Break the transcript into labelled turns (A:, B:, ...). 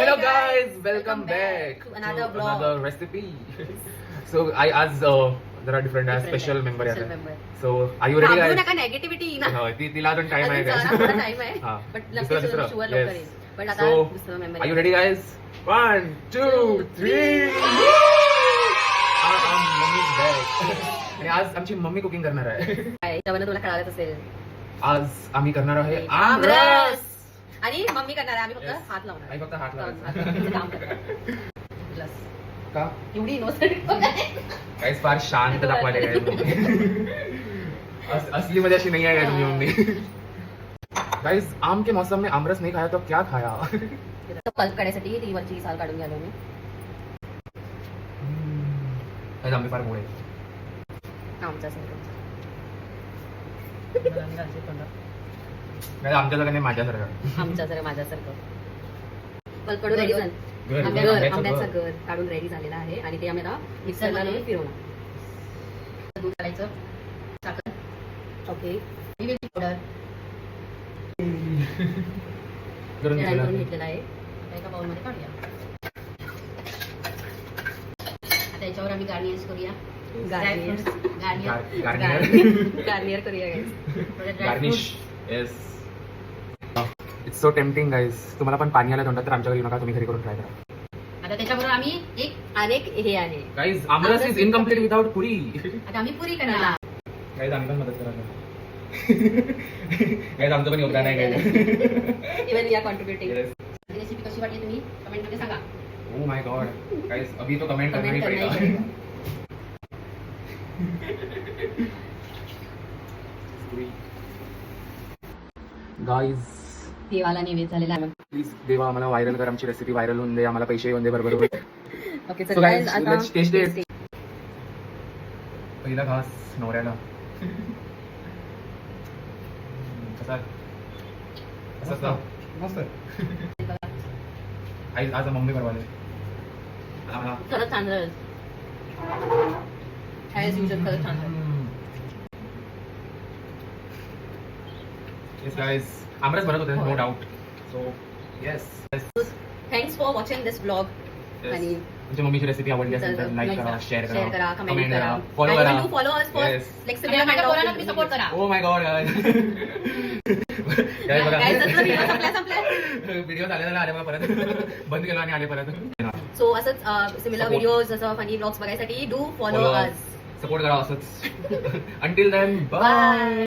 A: Hello guys, welcome back
B: to another vlog.
A: another recipe. So आज जरा different आहे, special member आहे. So are you ready guys?
B: नका negativity ना.
A: तिला अजून टाइम आहे guys.
B: टाइम आहे.
A: हा.
B: बट
A: दुसरं.
B: शुअर लवकर येईल. पण आता
A: So
B: दुसरं member.
A: are you ready guys? 1, 2, 3. Mummies back. आणि आज आमची मम्मी कुकिंग करणार आहे.
B: त्याच्यावर तुला कळालंच असेल.
A: आज आम्ही करणार आहे
B: आमरस. आणि मम्मी करणार आहे, आम्ही फक्त हात लावणार.
A: आम्ही फक्त हात लावायचा. का
B: एवढी इनोसेंट
A: काहीच फार शांत दाखवायला काय असली मजा अशी नहीं है तुम्ही मम्मी. गाइस आम के मौसम में आमरस नहीं खाया तो क्या खाया.
B: पल्प काढायसाठी ती वरची साल काढून घ्यालो मी.
A: आंबे फार गोड आहे.
B: आमचा सर
A: आमच्या जगाने माझ्यासारखं
B: माझ्यासारखं पल्प काढून रेडी झालं. आंब्याचं घर काढून रेडी झालेलं आहे आणि ते आम्ही आता मिक्सरला लावून फिरवणार. दूध घालायचं, साखर, ओके, मिरची पावडर करून घेतलेलं आहे. आता एका बाउलमध्ये काढूया. आता याच्यावर आम्ही गार्नियर करूया. गार्नियर करूया guys.
A: Garnish yes. It's so tempting guys. तुम्हाला पण पाणी आलं तोंडात तर आमच्या घरी येऊ नका, तुम्ही घरी करून ट्राय करा.
B: आता त्याच्याबरोबर आम्ही अनेक हे आहे
A: guys aamras is incomplete without puri.
B: आता आम्ही पुरी करणार.
A: गाइस आम्ही पण मदत करायला. गाइस आमचं पण योगदान आहे guys.
B: Even we are contributing. Recipe कशी वाटली तुम्ही कमेंट मध्ये सांगा.
A: ओह माय गॉड गाइस अभी तो कमेंट करना ही पड़ेगा. गाइस
B: देवाला नैवेद्य झालेला आहे.
A: प्लीज देवा आम्हाला व्हायरल कर, आमची रेसिपी व्हायरल होऊन दे, आम्हाला पैसे येऊन दे बरोबर.
B: Okay
A: so guys let's taste it. पहिला घास नवऱ्याला. कसा मस्त. आज मम्मी बनवाले.
B: खरंच छान झालं. ॲज युजल खरंच छान झालं.
A: येस गाइस आमरस बनत होते no doubt. So yes
B: thanks for watching this blog. आणि
A: तुमच्या मम्मीची रेसिपी आवडली असेल तर लाईक करा, शेअर करा,
B: कमेंट करा,
A: फॉलो करा.
B: Follow us for flexible mind of तुम्ही सपोर्ट करा.
A: ओह माय गॉड गाइस बघा व्हिडिओ आले मला परत बंद केला आणि आले परत.
B: सो असंच सिमिलर व्हिडिओज असं फनी ब्लॉग्स बघायसाठी डू फॉलो अस.
A: सपोर्ट करा असंच. Until then bye.